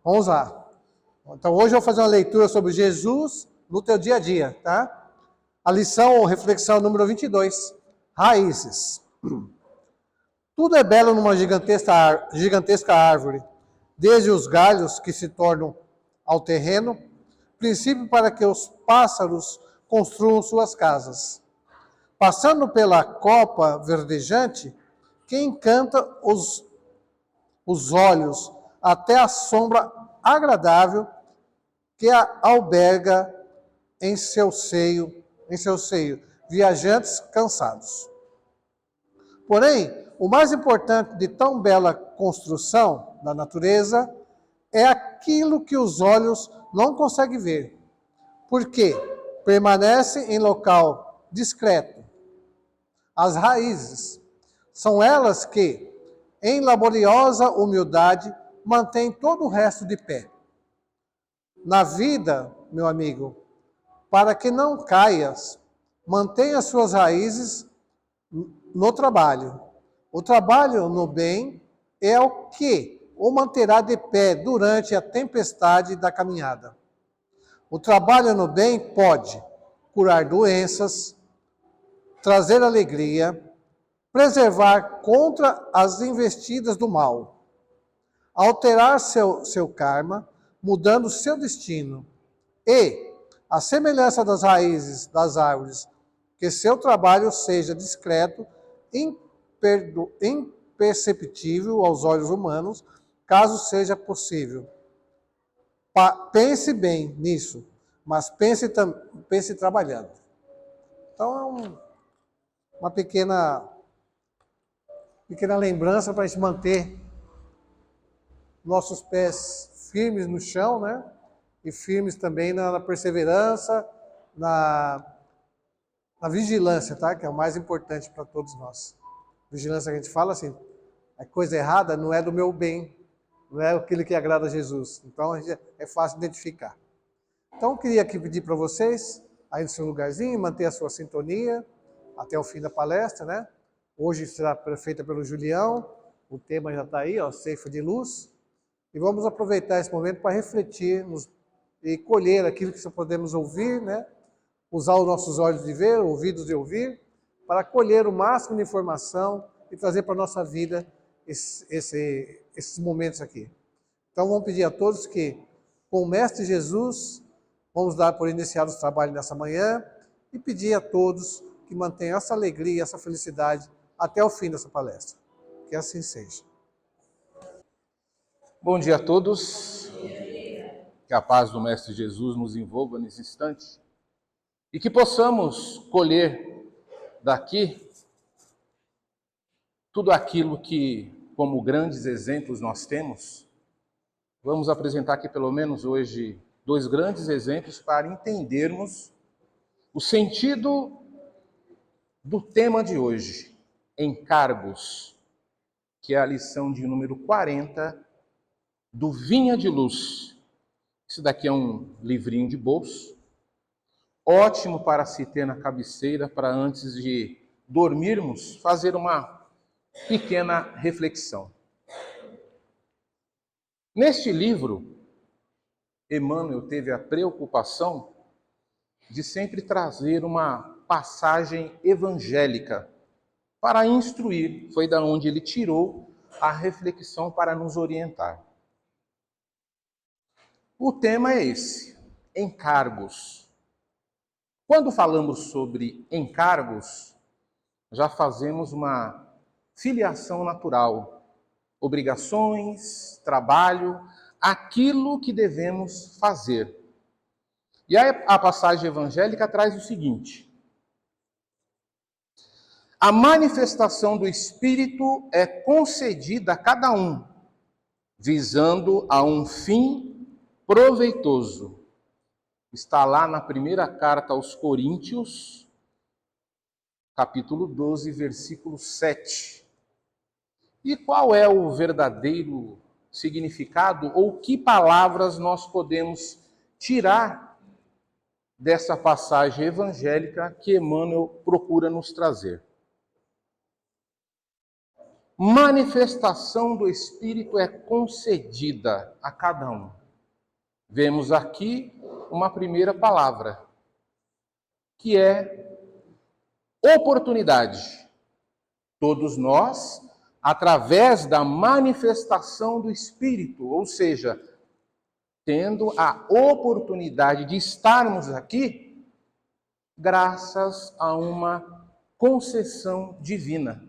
Vamos lá. Então, hoje eu vou fazer uma leitura sobre Jesus no teu dia a dia, tá? A lição ou reflexão número 22, raízes. Tudo é belo numa gigantesca árvore, desde os galhos que se tornam ao terreno, princípio para que os pássaros construam suas casas. Passando pela copa verdejante, que encanta os olhos, até a sombra agradável que alberga em seu seio, viajantes cansados. Porém, o mais importante de tão bela construção da natureza é aquilo que os olhos não conseguem ver, porque permanece em local discreto. As raízes são elas que, em laboriosa humildade, mantêm todo o resto de pé. Na vida, meu amigo, para que não caias, mantenha suas raízes no trabalho. O trabalho no bem é o que o manterá de pé durante a tempestade da caminhada. O trabalho no bem pode curar doenças, trazer alegria, preservar contra as investidas do mal, alterar seu karma, mudando seu destino, e, à semelhança das raízes das árvores, que seu trabalho seja discreto, imperceptível aos olhos humanos, caso seja possível. Pense bem nisso, mas pense trabalhando. Então, é uma pequena lembrança para a gente manter nossos pés firmes no chão, né? E firmes também na perseverança, na vigilância, tá? Que é o mais importante para todos nós. Vigilância que a gente fala assim, a coisa errada não é do meu bem, não é aquilo que agrada a Jesus. Então, é fácil identificar. Então, eu queria aqui pedir para vocês, aí no seu lugarzinho, manter a sua sintonia até o fim da palestra, né? Hoje será feita pelo Julião, o tema já está aí, ó, ceifa de luz. E vamos aproveitar esse momento para refletir e colher aquilo que só podemos ouvir, né? Usar os nossos olhos de ver, ouvidos de ouvir, para colher o máximo de informação e trazer para a nossa vida esses momentos aqui. Então vamos pedir a todos que, com o Mestre Jesus, vamos dar por iniciados o trabalho nessa manhã e pedir a todos que mantenham essa alegria, essa felicidade até o fim dessa palestra. Que assim seja. Bom dia a todos, que a paz do Mestre Jesus nos envolva nesse instante e que possamos colher daqui tudo aquilo que, como grandes exemplos nós temos. Vamos apresentar aqui pelo menos hoje 2 grandes exemplos para entendermos o sentido do tema de hoje, encargos, que é a lição de número 40 do Vinha de Luz. Esse daqui é um livrinho de bolso, ótimo para se ter na cabeceira, para antes de dormirmos, fazer uma pequena reflexão. Neste livro, Emmanuel teve a preocupação de sempre trazer uma passagem evangélica para instruir. Foi da onde ele tirou a reflexão para nos orientar. O tema é esse: encargos. Quando falamos sobre encargos, já fazemos uma filiação natural, obrigações, trabalho, aquilo que devemos fazer. E aí a passagem evangélica traz o seguinte: a manifestação do Espírito é concedida a cada um, visando a um fim proveitoso. Está lá na primeira carta aos Coríntios, capítulo 12, versículo 7. E qual é o verdadeiro significado, ou que palavras nós podemos tirar dessa passagem evangélica que Emmanuel procura nos trazer? Manifestação do Espírito é concedida a cada um. Vemos aqui uma primeira palavra, que é oportunidade. Todos nós, através da manifestação do Espírito, ou seja, tendo a oportunidade de estarmos aqui, graças a uma concessão divina.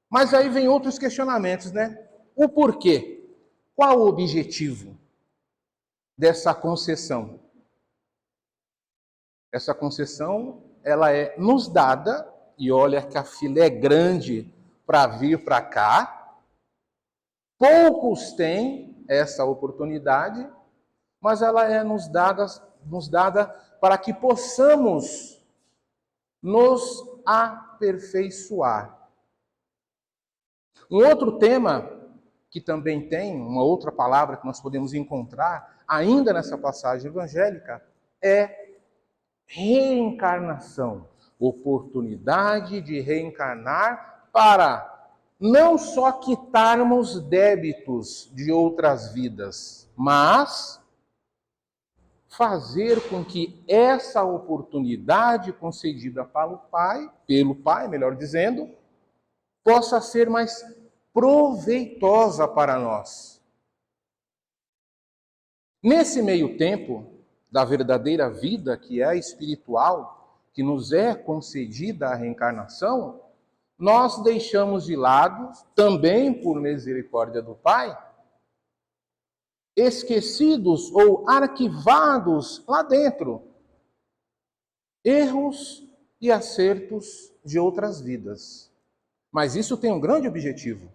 Mas aí vem outros questionamentos, né? O porquê? Qual o objetivo dessa concessão? Essa concessão, ela é nos dada, e olha que a fila é grande para vir para cá. Poucos têm essa oportunidade, mas ela é nos dada para que possamos nos aperfeiçoar. Um outro tema que também tem, uma outra palavra que nós podemos encontrar ainda nessa passagem evangélica, é reencarnação. Oportunidade de reencarnar para não só quitarmos débitos de outras vidas, mas fazer com que essa oportunidade concedida pelo Pai, melhor dizendo, possa ser mais proveitosa para nós. Nesse meio tempo da verdadeira vida, que é a espiritual, que nos é concedida a reencarnação, nós deixamos de lado, também por misericórdia do Pai, esquecidos ou arquivados lá dentro, erros e acertos de outras vidas. Mas isso tem um grande objetivo,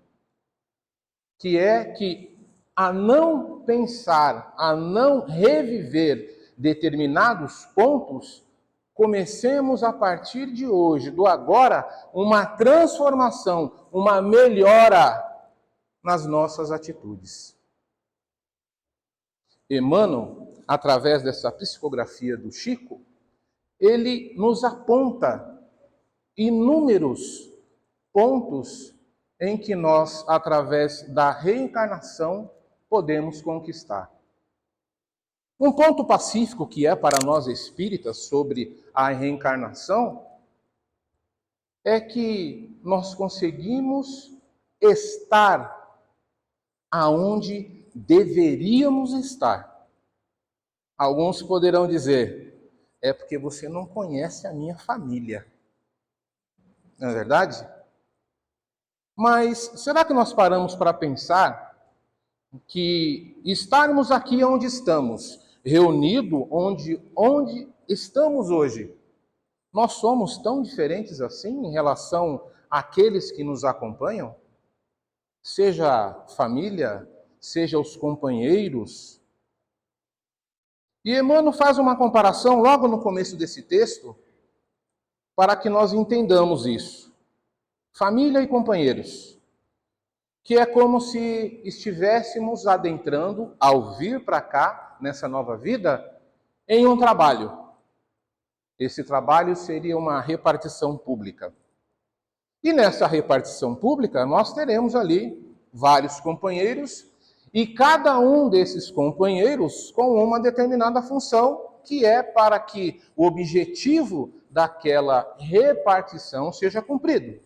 que é que a não pensar, a não reviver determinados pontos, comecemos a partir de hoje, do agora, uma transformação, uma melhora nas nossas atitudes. Emmanuel, através dessa psicografia do Chico, ele nos aponta inúmeros pontos em que nós, através da reencarnação, podemos conquistar. Um ponto pacífico que é para nós espíritas sobre a reencarnação é que nós conseguimos estar aonde deveríamos estar. Alguns poderão dizer, é porque você não conhece a minha família. Não é verdade? Mas será que nós paramos para pensar que estarmos aqui onde estamos, reunidos onde estamos hoje, nós somos tão diferentes assim em relação àqueles que nos acompanham? Seja a família, seja os companheiros. E Emmanuel faz uma comparação logo no começo desse texto, para que nós entendamos isso. Família e companheiros. que é como se estivéssemos adentrando, ao vir para cá, nessa nova vida, em um trabalho. Esse trabalho seria uma repartição pública. E nessa repartição pública, nós teremos ali vários companheiros, e cada um desses companheiros com uma determinada função, que é para que o objetivo daquela repartição seja cumprido.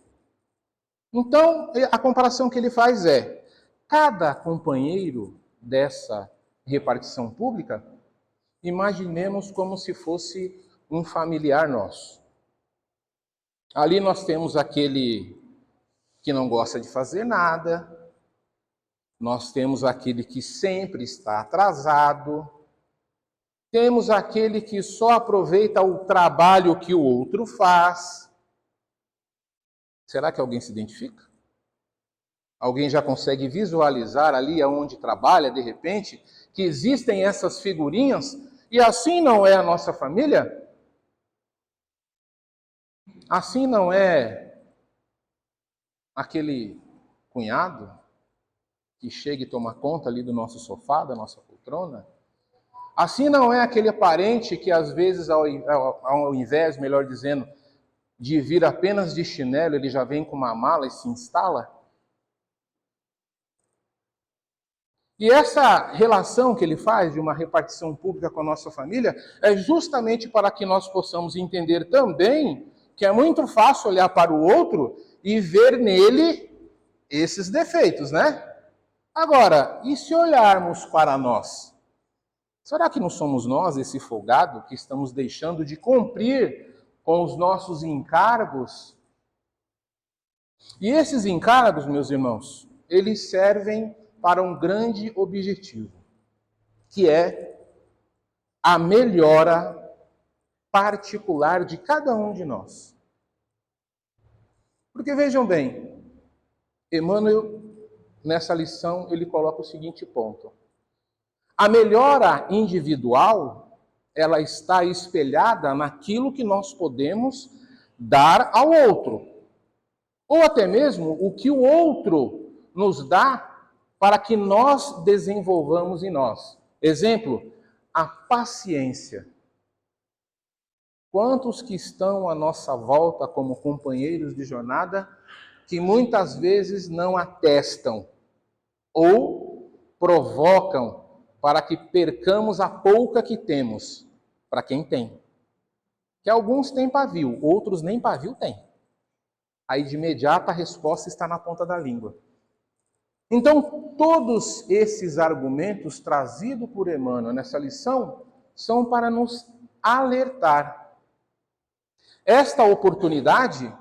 Então, a comparação que ele faz é: cada companheiro dessa repartição pública, imaginemos como se fosse um familiar nosso. Ali nós temos aquele que não gosta de fazer nada, nós temos aquele que sempre está atrasado, temos aquele que só aproveita o trabalho que o outro faz. Será que alguém se identifica? Alguém já consegue visualizar ali aonde trabalha, de repente, que existem essas figurinhas e assim não é a nossa família? Assim não é aquele cunhado que chega e toma conta ali do nosso sofá, da nossa poltrona? Assim não é aquele parente que às vezes, ao invés, melhor dizendo, de vir apenas de chinelo, ele já vem com uma mala e se instala? E essa relação que ele faz de uma repartição pública com a nossa família é justamente para que nós possamos entender também que é muito fácil olhar para o outro e ver nele esses defeitos, né? Agora, e se olharmos para nós? Será que não somos nós, esse folgado, que estamos deixando de cumprir com os nossos encargos? E esses encargos, meus irmãos, eles servem para um grande objetivo, que é a melhora particular de cada um de nós. Porque vejam bem, Emmanuel, nessa lição, ele coloca o seguinte ponto: a melhora individual, ela está espelhada naquilo que nós podemos dar ao outro, ou até mesmo o que o outro nos dá para que nós desenvolvamos em nós. Exemplo, a paciência. Quantos que estão à nossa volta como companheiros de jornada que muitas vezes não atestam ou provocam para que percamos a pouca que temos, para quem tem. Que alguns têm pavio, outros nem pavio têm. Aí de imediato a resposta está na ponta da língua. Então, todos esses argumentos trazidos por Emmanuel nessa lição são para nos alertar. Esta oportunidade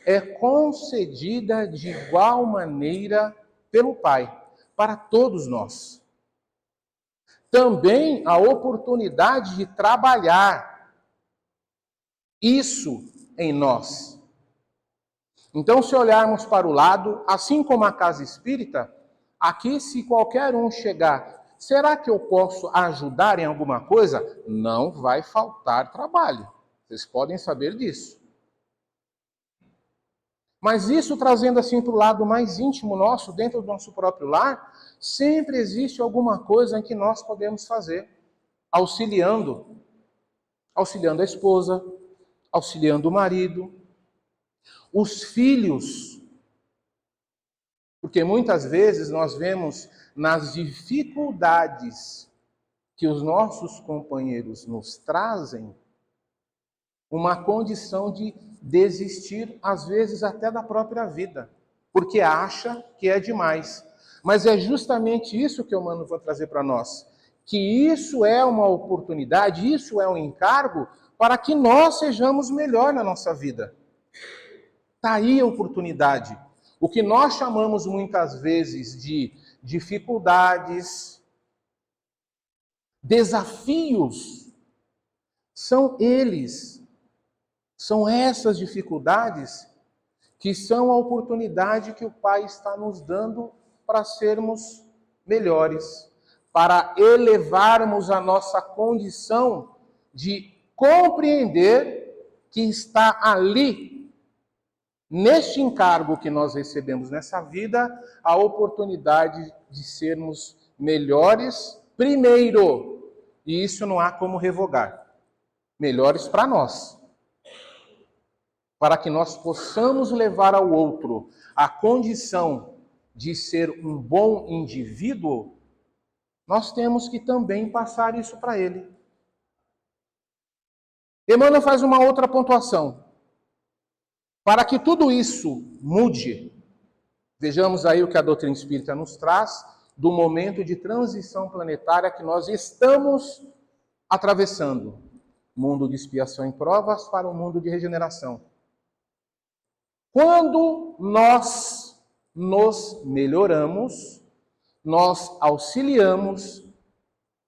é concedida de igual maneira pelo Pai, para todos nós. Também a oportunidade de trabalhar isso em nós. Então, se olharmos para o lado, assim como a casa espírita, aqui se qualquer um chegar, será que eu posso ajudar em alguma coisa? Não vai faltar trabalho. Vocês podem saber disso. Mas isso trazendo assim para o lado mais íntimo nosso, dentro do nosso próprio lar, sempre existe alguma coisa em que nós podemos fazer, auxiliando a esposa, auxiliando o marido, os filhos. Porque muitas vezes nós vemos nas dificuldades que os nossos companheiros nos trazem, uma condição de desistir, às vezes até da própria vida, porque acha que é demais. Mas é justamente isso que eu vou trazer para nós, que isso é uma oportunidade, isso é um encargo para que nós sejamos melhor na nossa vida. Está aí a oportunidade. O que nós chamamos muitas vezes de dificuldades, desafios, são eles. São essas dificuldades que são a oportunidade que o Pai está nos dando para sermos melhores, para elevarmos a nossa condição de compreender que está ali, neste encargo que nós recebemos nessa vida, a oportunidade de sermos melhores primeiro. E isso não há como revogar. Melhores para nós. Para que nós possamos levar ao outro a condição de ser um bom indivíduo, nós temos que também passar isso para ele. Emmanuel faz uma outra pontuação. Para que tudo isso mude, vejamos aí o que a doutrina espírita nos traz do momento de transição planetária que nós estamos atravessando. Mundo de expiação e provas para o mundo de regeneração. Quando nós nos melhoramos, nós auxiliamos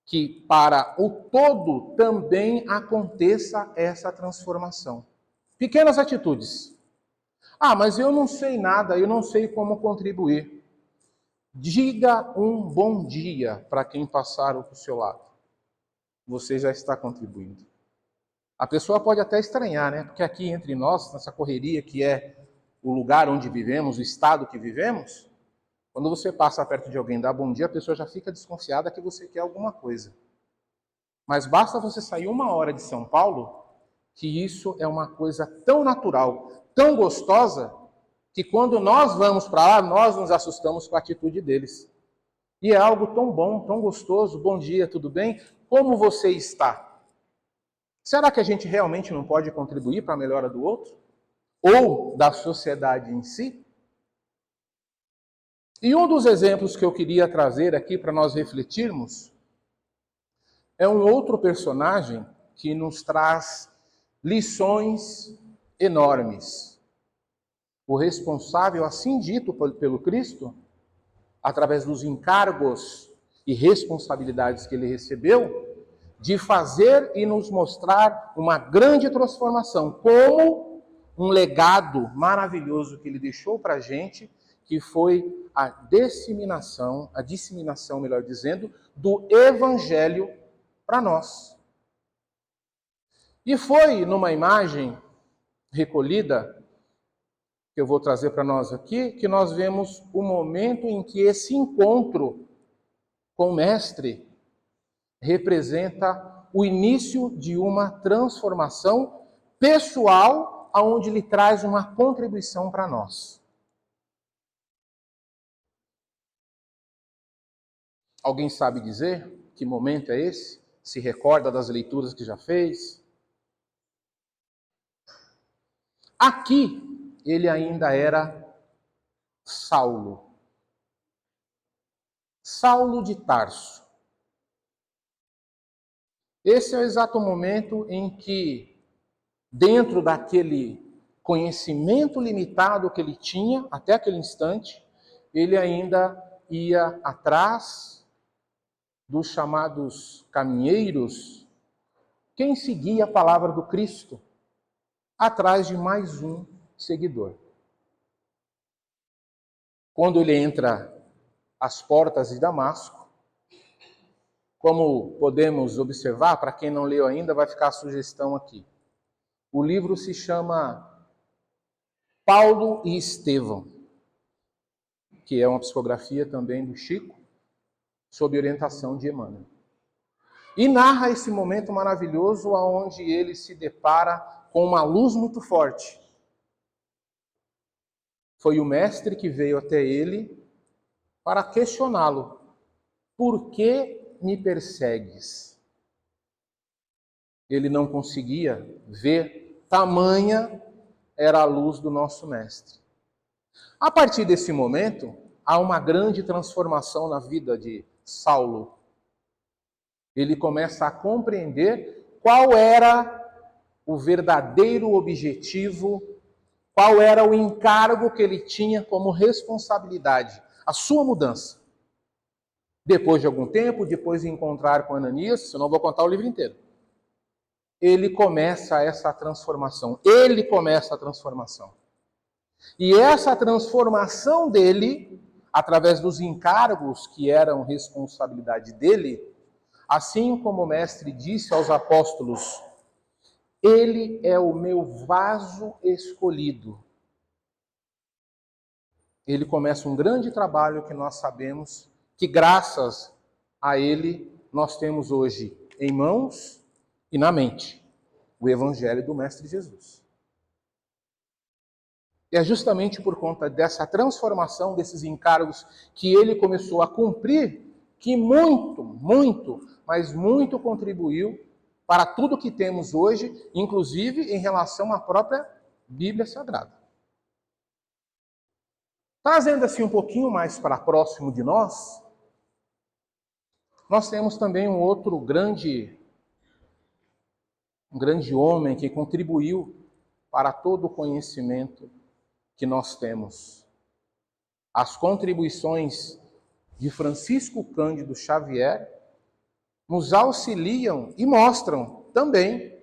que para o todo também aconteça essa transformação. Pequenas atitudes. Mas eu não sei nada, eu não sei como contribuir. Diga um bom dia para quem passar ao seu lado. Você já está contribuindo. A pessoa pode até estranhar, né? Porque aqui entre nós, nessa correria que é o lugar onde vivemos, o estado que vivemos, quando você passa perto de alguém e dá bom dia, a pessoa já fica desconfiada que você quer alguma coisa. Mas basta você sair 1 hora de São Paulo, que isso é uma coisa tão natural, tão gostosa, que quando nós vamos para lá, nós nos assustamos com a atitude deles. E é algo tão bom, tão gostoso. Bom dia, tudo bem? Como você está? Será que a gente realmente não pode contribuir para a melhora do outro? Ou da sociedade em si? E um dos exemplos que eu queria trazer aqui para nós refletirmos é um outro personagem que nos traz lições enormes. O responsável, assim dito pelo Cristo, através dos encargos e responsabilidades que ele recebeu, de fazer e nos mostrar uma grande transformação, como um legado maravilhoso que ele deixou para a gente, que foi a disseminação, melhor dizendo, do Evangelho para nós. E foi numa imagem recolhida, que eu vou trazer para nós aqui, que nós vemos o momento em que esse encontro com o Mestre representa o início de uma transformação pessoal, aonde ele traz uma contribuição para nós. Alguém sabe dizer que momento é esse? Se recorda das leituras que já fez? Aqui, ele ainda era Saulo. Saulo de Tarso. Esse é o exato momento em que, dentro daquele conhecimento limitado que ele tinha, até aquele instante, ele ainda ia atrás dos chamados caminheiros, quem seguia a palavra do Cristo, atrás de mais um seguidor. Quando ele entra às portas de Damasco, como podemos observar, para quem não leu ainda, vai ficar a sugestão aqui. O livro se chama Paulo e Estevão, que é uma psicografia também do Chico, sob orientação de Emmanuel. E narra esse momento maravilhoso onde ele se depara com uma luz muito forte. Foi o Mestre que veio até ele para questioná-lo. Por que me persegues? Ele não conseguia ver, tamanha era a luz do nosso Mestre. A partir desse momento, há uma grande transformação na vida de Saulo. Ele começa a compreender qual era o verdadeiro objetivo, qual era o encargo que ele tinha como responsabilidade, a sua mudança. Depois de algum tempo, depois de encontrar com Ananias, senão eu vou contar o livro inteiro, ele começa essa transformação. E essa transformação dele, através dos encargos que eram responsabilidade dele, assim como o Mestre disse aos apóstolos, ele é o meu vaso escolhido. ele começa um grande trabalho que nós sabemos que, graças a ele, nós temos hoje em mãos e na mente o Evangelho do Mestre Jesus. E é justamente por conta dessa transformação, desses encargos que ele começou a cumprir, que mas muito contribuiu para tudo que temos hoje, inclusive em relação à própria Bíblia Sagrada. Trazendo assim um pouquinho mais para próximo de nós temos também um outro grande homem que contribuiu para todo o conhecimento que nós temos. As contribuições de Francisco Cândido Xavier nos auxiliam e mostram também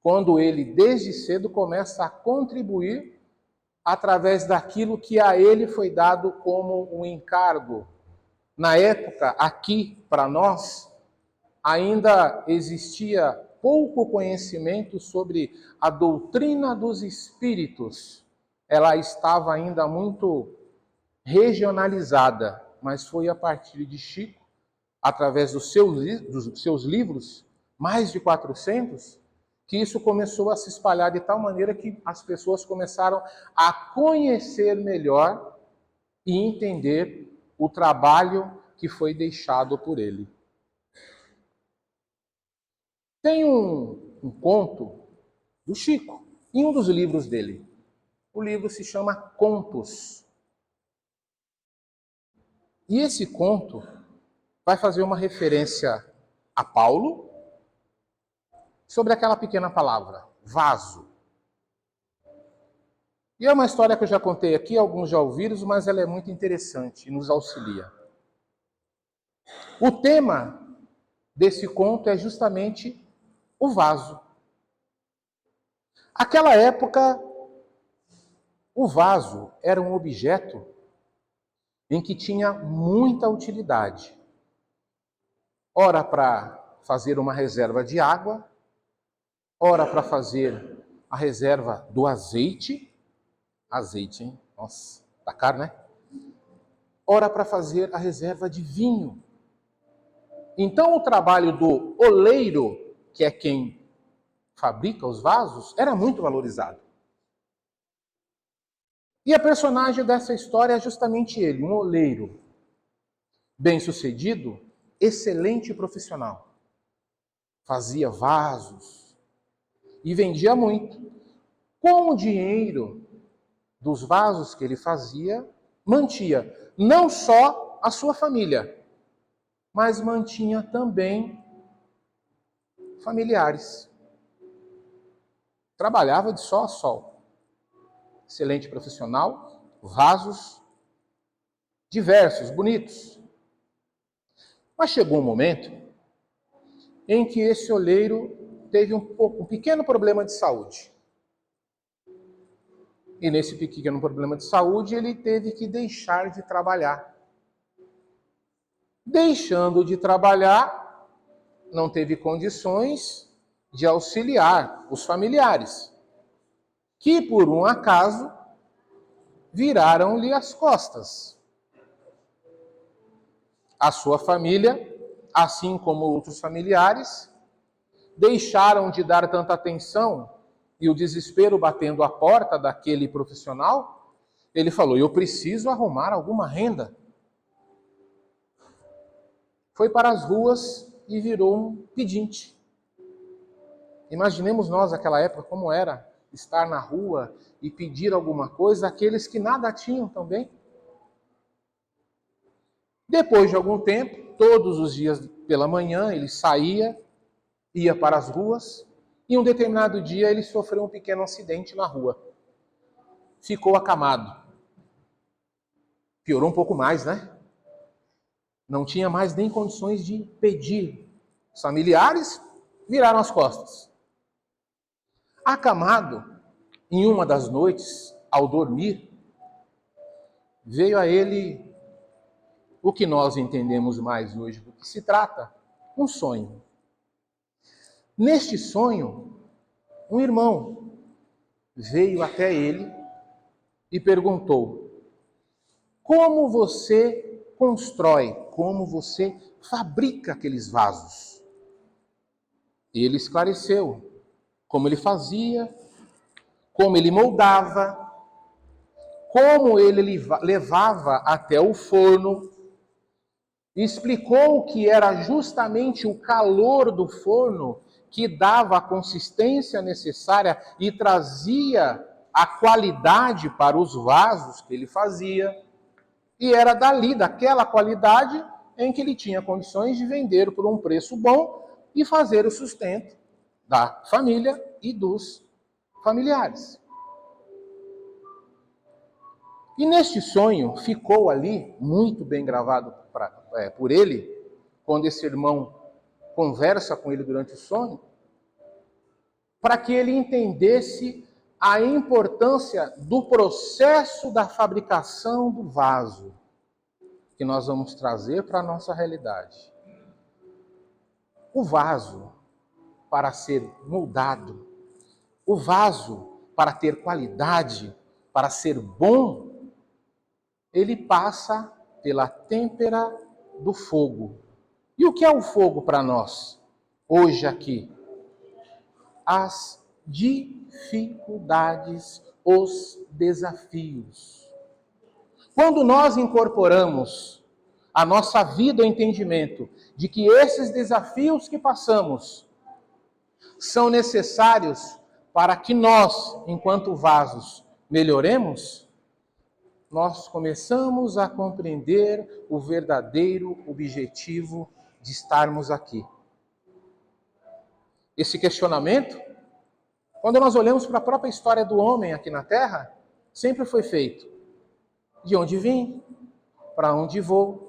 quando ele, desde cedo, começa a contribuir através daquilo que a ele foi dado como um encargo. Na época, aqui, para nós, ainda existia pouco conhecimento sobre a doutrina dos espíritos. Ela estava ainda muito regionalizada, mas foi a partir de Chico, através dos seus livros, mais de 400, que isso começou a se espalhar de tal maneira que as pessoas começaram a conhecer melhor e entender o trabalho que foi deixado por ele. Tem um conto do Chico, em um dos livros dele. O livro se chama Contos. E esse conto vai fazer uma referência a Paulo sobre aquela pequena palavra, vaso. E é uma história que eu já contei aqui, alguns já ouviram, mas ela é muito interessante e nos auxilia. O tema desse conto é justamente o vaso. Aquela época, o vaso era um objeto em que tinha muita utilidade. Ora para fazer uma reserva de água, ora para fazer a reserva do azeite. Azeite, hein? Nossa, tá caro, né? Ora para fazer a reserva de vinho. Então o trabalho do oleiro, que é quem fabrica os vasos, era muito valorizado. E a personagem dessa história é justamente ele, um oleiro bem-sucedido, excelente profissional. Fazia vasos e vendia muito. Com o dinheiro dos vasos que ele fazia, mantia não só a sua família, mas mantinha também familiares. Trabalhava de sol a sol. Excelente profissional, vasos diversos, bonitos. Mas chegou um momento em que esse oleiro teve um pequeno problema de saúde. E nesse pequeno problema de saúde, ele teve que deixar de trabalhar. Deixando de trabalhar, não teve condições de auxiliar os familiares, que por um acaso viraram-lhe as costas. A sua família, assim como outros familiares, deixaram de dar tanta atenção e o desespero batendo a porta daquele profissional, ele falou: eu preciso arrumar alguma renda. Foi para as ruas e virou um pedinte. Imaginemos nós, naquela época, como era estar na rua e pedir alguma coisa àqueles que nada tinham também. Depois de algum tempo, todos os dias pela manhã, ele saía, ia para as ruas, e um determinado dia ele sofreu um pequeno acidente na rua. Ficou acamado. Piorou um pouco mais, né? Não tinha mais nem condições de pedir. Os familiares viraram as costas. Acamado, em uma das noites, ao dormir, veio a ele o que nós entendemos mais hoje do que se trata, um sonho. Neste sonho, um irmão veio até ele e perguntou: como você constrói, como você fabrica aqueles vasos. E ele esclareceu como ele fazia, como ele moldava, como ele levava até o forno, explicou que era justamente o calor do forno que dava a consistência necessária e trazia a qualidade para os vasos que ele fazia. E era dali, daquela qualidade, em que ele tinha condições de vender por um preço bom e fazer o sustento da família e dos familiares. E neste sonho ficou ali, muito bem gravado por ele, quando esse irmão conversa com ele durante o sonho, para que ele entendesse a importância do processo da fabricação do vaso, que nós vamos trazer para a nossa realidade. O vaso, para ser moldado, o vaso, para ter qualidade, para ser bom, ele passa pela têmpera do fogo. E o que é o fogo para nós, hoje aqui? As dificuldades, os desafios. Quando nós incorporamos a nossa vida o entendimento de que esses desafios que passamos são necessários para que nós, enquanto vasos, melhoremos, nós começamos a compreender o verdadeiro objetivo de estarmos aqui. Esse questionamento, quando nós olhamos para a própria história do homem aqui na Terra, sempre foi feito. De onde vim? Para onde vou?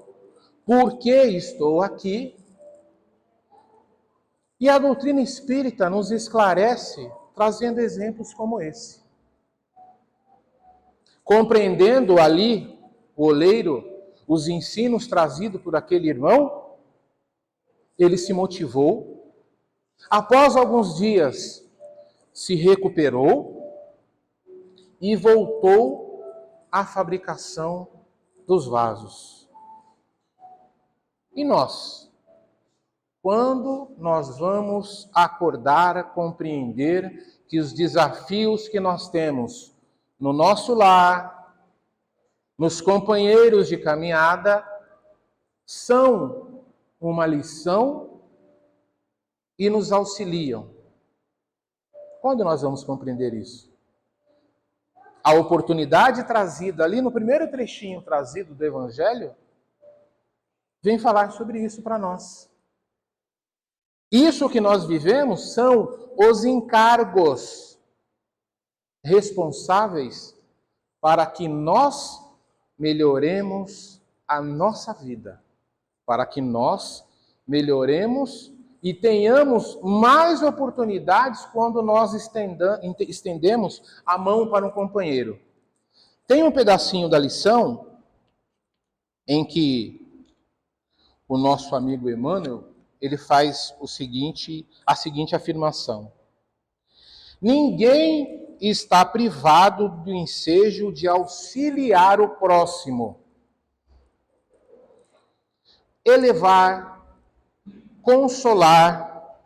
Por que estou aqui? E a doutrina espírita nos esclarece trazendo exemplos como esse. Compreendendo ali, o oleiro, os ensinos trazidos por aquele irmão, ele se motivou. Após alguns dias, se recuperou e voltou à fabricação dos vasos. E nós? Quando nós vamos acordar, compreender que os desafios que nós temos no nosso lar, nos companheiros de caminhada, são uma lição e nos auxiliam. Quando nós vamos compreender isso? A oportunidade trazida ali no primeiro trechinho trazido do Evangelho vem falar sobre isso para nós. Isso que nós vivemos são os encargos responsáveis para que nós melhoremos a nossa vida, para que nós melhoremos e tenhamos mais oportunidades quando nós estendemos a mão para um companheiro. Tem um pedacinho da lição em que o nosso amigo Emmanuel, ele faz a seguinte afirmação: ninguém está privado do ensejo de auxiliar o próximo, elevar, consolar,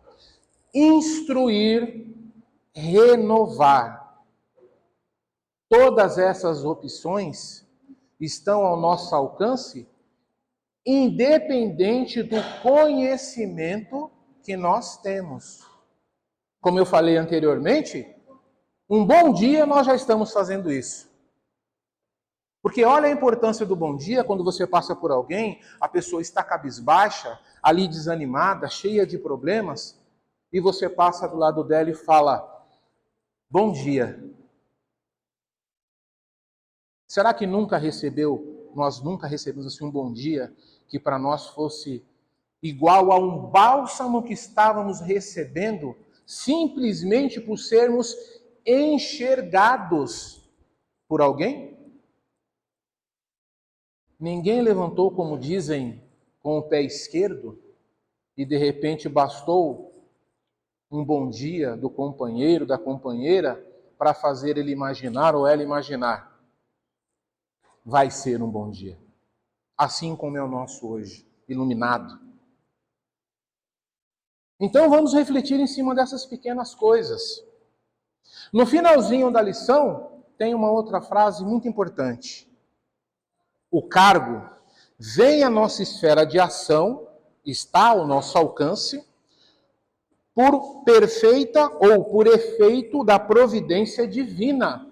instruir, renovar. Todas essas opções estão ao nosso alcance, independente do conhecimento que nós temos. Como eu falei anteriormente, um bom dia nós já estamos fazendo isso. Porque olha a importância do bom dia quando você passa por alguém, a pessoa está cabisbaixa, ali desanimada, cheia de problemas, e você passa do lado dela e fala: bom dia. Será que nós nunca recebemos assim um bom dia que para nós fosse igual a um bálsamo que estávamos recebendo simplesmente por sermos enxergados por alguém? Ninguém levantou, como dizem, com o pé esquerdo e de repente bastou um bom dia do companheiro, da companheira, para fazer ele imaginar ou ela imaginar: vai ser um bom dia. Assim como é o nosso hoje, iluminado. Então vamos refletir em cima dessas pequenas coisas. No finalzinho da lição, tem uma outra frase muito importante. O cargo vem à nossa esfera de ação, está ao nosso alcance, por perfeita ou por efeito da providência divina.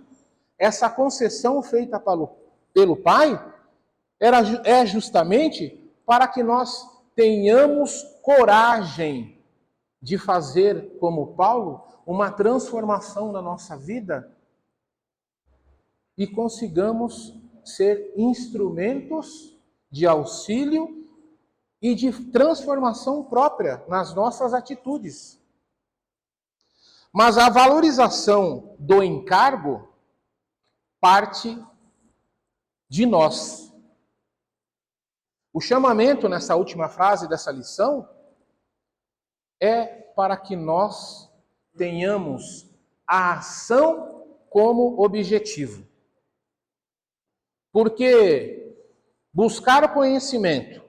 Essa concessão feita pelo Pai é justamente para que nós tenhamos coragem de fazer, como Paulo, uma transformação na nossa vida e consigamos ser instrumentos de auxílio e de transformação própria nas nossas atitudes. Mas a valorização do encargo parte de nós. O chamamento nessa última frase dessa lição é para que nós tenhamos a ação como objetivo. Porque buscar conhecimento,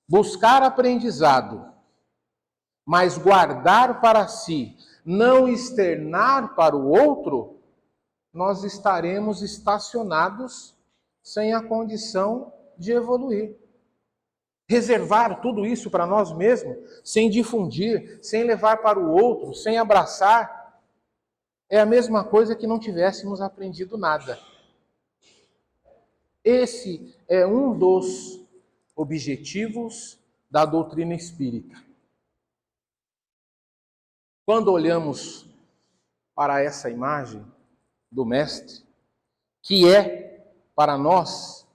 buscar aprendizado, mas guardar para si, não externar para o outro, nós estaremos estacionados sem a condição de evoluir. Reservar tudo isso para nós mesmos, sem difundir, sem levar para o outro, sem abraçar, é a mesma coisa que não tivéssemos aprendido nada. Esse é um dos objetivos da doutrina espírita. Quando olhamos para essa imagem do Mestre, que é para nós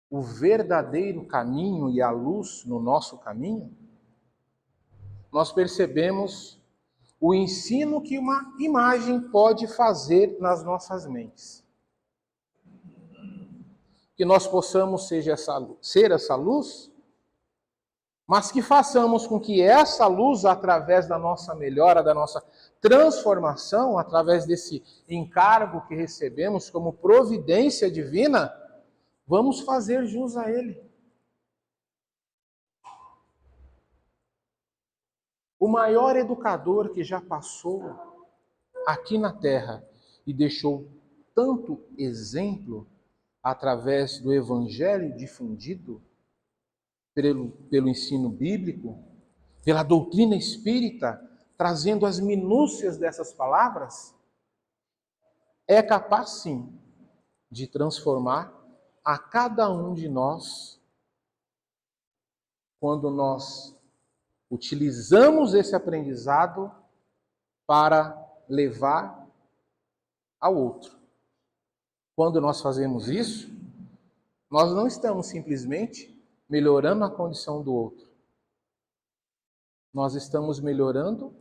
o verdadeiro caminho e a luz no nosso caminho, nós percebemos o ensino que uma imagem pode fazer nas nossas mentes. Que nós possamos ser essa luz, mas que façamos com que essa luz, através da nossa melhora, da nossa transformação, através desse encargo que recebemos como providência divina, vamos fazer jus a ele. O maior educador que já passou aqui na Terra e deixou tanto exemplo através do evangelho difundido pelo ensino bíblico, pela doutrina espírita, trazendo as minúcias dessas palavras, é capaz sim de transformar a cada um de nós quando nós utilizamos esse aprendizado para levar ao outro. Quando nós fazemos isso, nós não estamos simplesmente melhorando a condição do outro. Nós estamos melhorando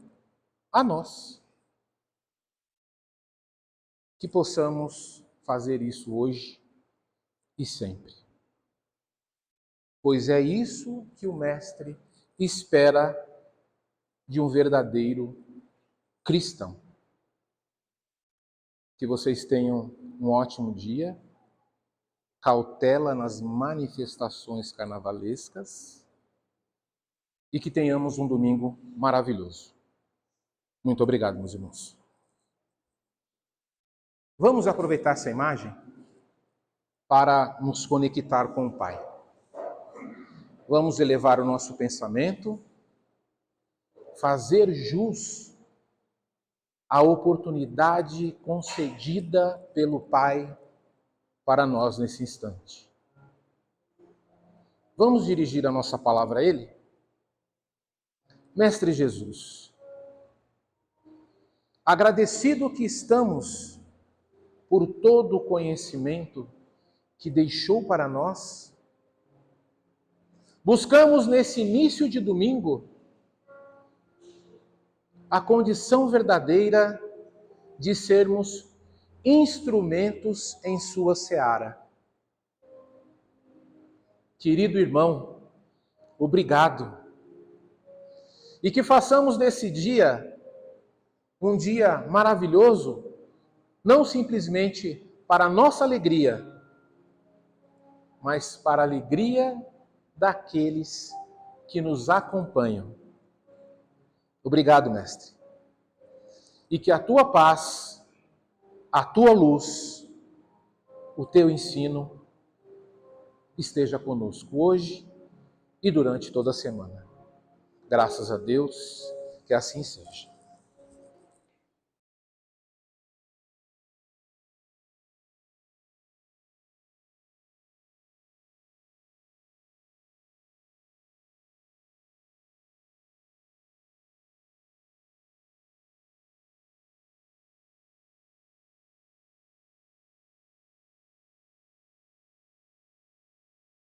a nós. Que possamos fazer isso hoje e sempre. Pois é isso que o Mestre espera de um verdadeiro cristão. Que vocês tenham um ótimo dia, cautela nas manifestações carnavalescas e que tenhamos um domingo maravilhoso. Muito obrigado, meus irmãos. Vamos aproveitar essa imagem para nos conectar com o Pai. Vamos elevar o nosso pensamento, fazer jus à oportunidade concedida pelo Pai para nós nesse instante. Vamos dirigir a nossa palavra a Ele? Mestre Jesus, agradecido que estamos por todo o conhecimento que deixou para nós, buscamos nesse início de domingo a condição verdadeira de sermos instrumentos em sua seara. Querido irmão, obrigado. E que façamos desse dia um dia maravilhoso, não simplesmente para a nossa alegria, mas para a alegria daqueles que nos acompanham. Obrigado, Mestre. E que a tua paz, a tua luz, o teu ensino esteja conosco hoje e durante toda a semana. Graças a Deus, que assim seja.